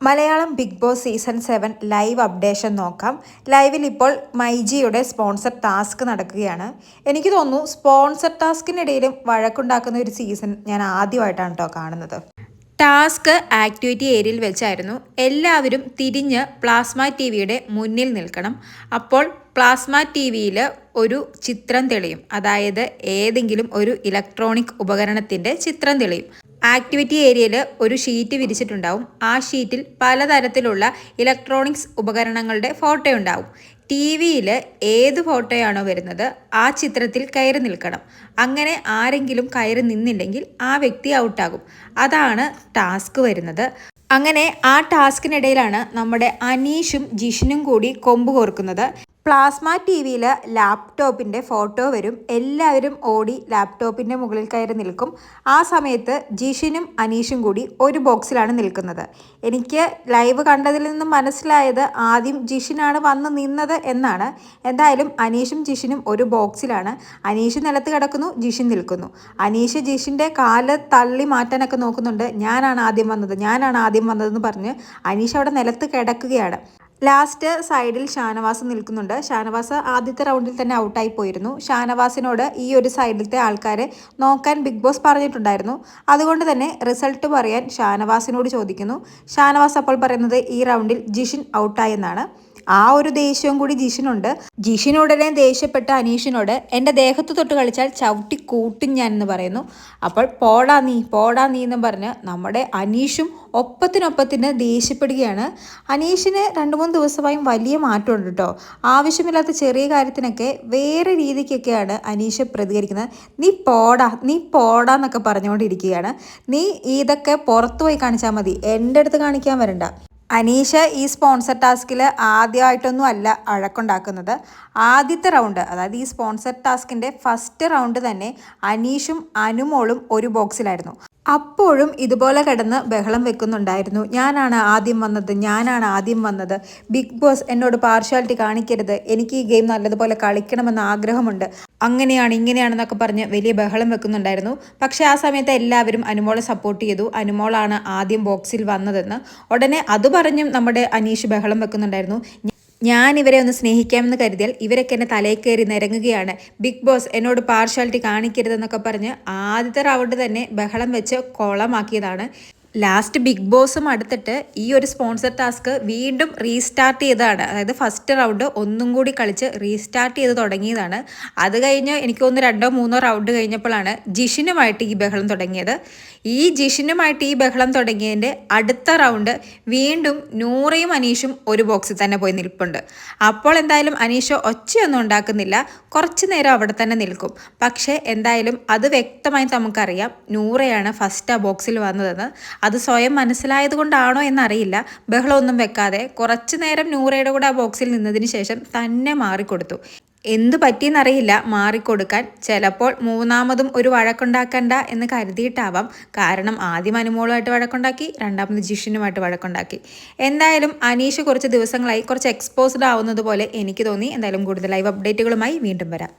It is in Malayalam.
Malayalam big boss season 7 live updation നോക്കാം. ലൈവിൽ ഇപ്പോൾ മൈജിയുടെ സ്പോൺസർ ടാസ്ക് നടക്കുകയാണ്. എനിക്ക് തോന്നുന്നു സ്പോൺസർ ടാസ്കിനിടയിലും വഴക്കുണ്ടാക്കുന്ന ഒരു സീസൺ ഞാൻ ആദ്യമായിട്ടാണ് കേട്ടോ കാണുന്നത്. ടാസ്ക് ആക്ടിവിറ്റി ഏരിയയിൽ വെച്ചായിരുന്നു. എല്ലാവരും തിരിഞ്ഞ് പ്ലാസ്മ ടി വിയുടെ മുന്നിൽ നിൽക്കണം. അപ്പോൾ പ്ലാസ്മ ടി വിയിൽ ഒരു ചിത്രം തെളിയും. അതായത് ഏതെങ്കിലും ഒരു ഇലക്ട്രോണിക് ഉപകരണത്തിൻ്റെ ചിത്രം തെളിയും. ആക്ടിവിറ്റി ഏരിയയിൽ ഒരു ഷീറ്റ് വിരിച്ചിട്ടുണ്ടാവും. ആ ഷീറ്റിൽ പലതരത്തിലുള്ള ഇലക്ട്രോണിക്സ് ഉപകരണങ്ങളുടെ ഫോട്ടോ ഉണ്ടാവും. ടി വിയിൽ ഏത് ഫോട്ടോയാണോ വരുന്നത് ആ ചിത്രത്തിൽ കയറി നിൽക്കണം. അങ്ങനെ ആരെങ്കിലും കയറി നിന്നില്ലെങ്കിൽ ആ വ്യക്തി ഔട്ടാകും. അതാണ് ടാസ്ക് വരുന്നത്. അങ്ങനെ ആ ടാസ്കിനിടയിലാണ് നമ്മുടെ അനീഷും ജിഷിനും കൂടി കൊമ്പ് കോർക്കുന്നത്. പ്ലാസ്മ ടി വിയിൽ ലാപ്ടോപ്പിൻ്റെ ഫോട്ടോ വരും. എല്ലാവരും ഓടി ലാപ്ടോപ്പിൻ്റെ മുകളിൽ കയറി നിൽക്കും. ആ സമയത്ത് ജിഷിനും അനീഷും കൂടി ഒരു ബോക്സിലാണ് നിൽക്കുന്നത്. എനിക്ക് ലൈവ് കണ്ടതിൽ നിന്നും മനസ്സിലായത് ആദ്യം ജിഷിനാണ് വന്ന് നിന്നത് എന്നാണ്. എന്തായാലും അനീഷും ജിഷിനും ഒരു ബോക്സിലാണ്. അനീഷ് നിലത്ത് കിടക്കുന്നു, ജിഷിൻ നിൽക്കുന്നു. അനീഷ് ജിഷിൻ്റെ കാല് തള്ളി മാറ്റാനൊക്കെ നോക്കുന്നുണ്ട്. ഞാനാണ് ആദ്യം വന്നതെന്ന് പറഞ്ഞ് അനീഷ് അവിടെ നിലത്ത് കിടക്കുകയാണ്. ലാസ്റ്റ് സൈഡിൽ ഷാനവാസ് നിൽക്കുന്നുണ്ട്. ഷാനവാസ് ആദ്യത്തെ റൗണ്ടിൽ തന്നെ ഔട്ടായി പോയിരുന്നു. ഷാനവാസിനോട് ഈ ഒരു സൈഡിലത്തെ ആൾക്കാരെ നോക്കാൻ ബിഗ് ബോസ് പറഞ്ഞിട്ടുണ്ടായിരുന്നു. അതുകൊണ്ട് തന്നെ റിസൾട്ട് പറയാൻ ഷാനവാസിനോട് ചോദിക്കുന്നു. ഷാനവാസ് അപ്പോൾ പറയുന്നത് ഈ റൗണ്ടിൽ ജിഷിൻ ഔട്ടായെന്നാണ്. ആ ഒരു ദേഷ്യവും കൂടി ജിഷിനുണ്ട്. ജിഷിനുടനെ ദേഷ്യപ്പെട്ട അനീഷിനോട് എൻ്റെ ദേഹത്ത് തൊട്ട് കളിച്ചാൽ ചവിട്ടി കൂട്ടും ഞാൻ എന്ന് പറയുന്നു. അപ്പോൾ പോടാ നീ എന്നും പറഞ്ഞ് നമ്മുടെ അനീഷും ഒപ്പത്തിനൊപ്പത്തിന് ദേഷ്യപ്പെടുകയാണ്. അനീഷിന് 2-3 ദിവസമായും വലിയ മാറ്റമുണ്ട് കേട്ടോ. ആവശ്യമില്ലാത്ത ചെറിയ കാര്യത്തിനൊക്കെ വേറെ രീതിക്കൊക്കെയാണ് അനീഷ് പ്രതികരിക്കുന്നത്. നീ പോടാ എന്നൊക്കെ പറഞ്ഞുകൊണ്ടിരിക്കുകയാണ്. നീ ഇതൊക്കെ പുറത്തു പോയി കാണിച്ചാൽ മതി, എൻ്റെ അടുത്ത് കാണിക്കാൻ വരണ്ട. അനീഷ് ഈ സ്പോൺസർ ടാസ്കിൽ ആദ്യമായിട്ടൊന്നും അല്ല വഴക്കുണ്ടാക്കുന്നത്. ആദ്യത്തെ റൗണ്ട്, അതായത് ഈ സ്പോൺസർ ടാസ്കിൻ്റെ ഫസ്റ്റ് റൗണ്ട് തന്നെ അനീഷും അനുമോളും ഒരു ബോക്സിലായിരുന്നു. അപ്പോഴും ഇതുപോലെ കിടന്ന് ബഹളം വെക്കുന്നുണ്ടായിരുന്നു. ഞാനാണ് ആദ്യം വന്നത്, ബിഗ് ബോസ് എന്നോട് പാർഷ്യാലിറ്റി കാണിക്കരുത്, എനിക്ക് ഈ ഗെയിം നല്ലതുപോലെ കളിക്കണമെന്ന് ആഗ്രഹമുണ്ട്, ഇങ്ങനെയാണെന്നൊക്കെ പറഞ്ഞ് വലിയ ബഹളം വെക്കുന്നുണ്ടായിരുന്നു. പക്ഷേ ആ സമയത്ത് എല്ലാവരും അനുമോളെ സപ്പോർട്ട് ചെയ്തു. അനുമോളാണ് ആദ്യം ബോക്സിൽ വന്നതെന്ന്. ഉടനെ അത് പറഞ്ഞും നമ്മുടെ അനീഷ് ബഹളം വെക്കുന്നുണ്ടായിരുന്നു. ഞാൻ ഇവരെ ഒന്ന് സ്നേഹിക്കാമെന്ന് കരുതിയാൽ ഇവരൊക്കെ എന്നെ തലയിൽ കയറി നിരങ്ങുകയാണ്, ബിഗ് ബോസ് എന്നോട് പാർഷ്യാലിറ്റി കാണിക്കരുതെന്നൊക്കെ പറഞ്ഞ് ആദ്യത്തെ റൗണ്ട് തന്നെ ബഹളം വെച്ച് കൊളമാക്കിയതാണ്. ലാസ്റ്റ് ബിഗ് ബോസും അടുത്തിട്ട് ഈ ഒരു സ്പോൺസർ ടാസ്ക് വീണ്ടും റീസ്റ്റാർട്ട് ചെയ്തതാണ്. അതായത് ഫസ്റ്റ് റൗണ്ട് ഒന്നും കൂടി കളിച്ച് റീസ്റ്റാർട്ട് ചെയ്ത് തുടങ്ങിയതാണ്. അത് കഴിഞ്ഞ് എനിക്ക് തോന്നുന്നു 2-3 റൗണ്ട് കഴിഞ്ഞപ്പോഴാണ് ജിഷിനുമായിട്ട് ഈ ബഹളം തുടങ്ങിയത്. ഈ ജിഷിനുമായിട്ട് ഈ ബഹളം തുടങ്ങിയതിൻ്റെ അടുത്ത റൗണ്ട് വീണ്ടും നൂറയും അനീഷും ഒരു ബോക്സിൽ തന്നെ പോയി നിൽപ്പുണ്ട്. അപ്പോൾ എന്തായാലും അനീഷ് ഒച്ചയൊന്നും ഉണ്ടാക്കുന്നില്ല, കുറച്ച് നേരം അവിടെ തന്നെ നിൽക്കും. പക്ഷേ എന്തായാലും അത് വ്യക്തമായി നമുക്കറിയാം നൂറയാണ് ഫസ്റ്റ് ആ ബോക്സിൽ വന്നതെന്ന്. അത് സ്വയം മനസ്സിലായത് കൊണ്ടാണോ എന്നറിയില്ല, ബഹളമൊന്നും വെക്കാതെ കുറച്ചു നേരം നൂറയുടെ കൂടെ ആ ബോക്സിൽ നിന്നതിന് ശേഷം തന്നെ മാറിക്കൊടുത്തു. എന്തു പറ്റിയെന്നറിയില്ല മാറിക്കൊടുക്കാൻ. ചിലപ്പോൾ മൂന്നാമതും ഒരു വഴക്കുണ്ടാക്കണ്ട എന്ന് കരുതിയിട്ടാവാം. കാരണം ആദ്യം അനുമോളുമായിട്ട് വഴക്കുണ്ടാക്കി, രണ്ടാമത് ജിഷിനുമായിട്ട് വഴക്കുണ്ടാക്കി. എന്തായാലും അനീഷ് കുറച്ച് ദിവസങ്ങളായി കുറച്ച് എക്സ്പോസ്ഡ് ആവുന്നത് പോലെ എനിക്ക് തോന്നി. എന്തായാലും കൂടുതൽ ലൈവ് അപ്ഡേറ്റുകളുമായി വീണ്ടും വരാം.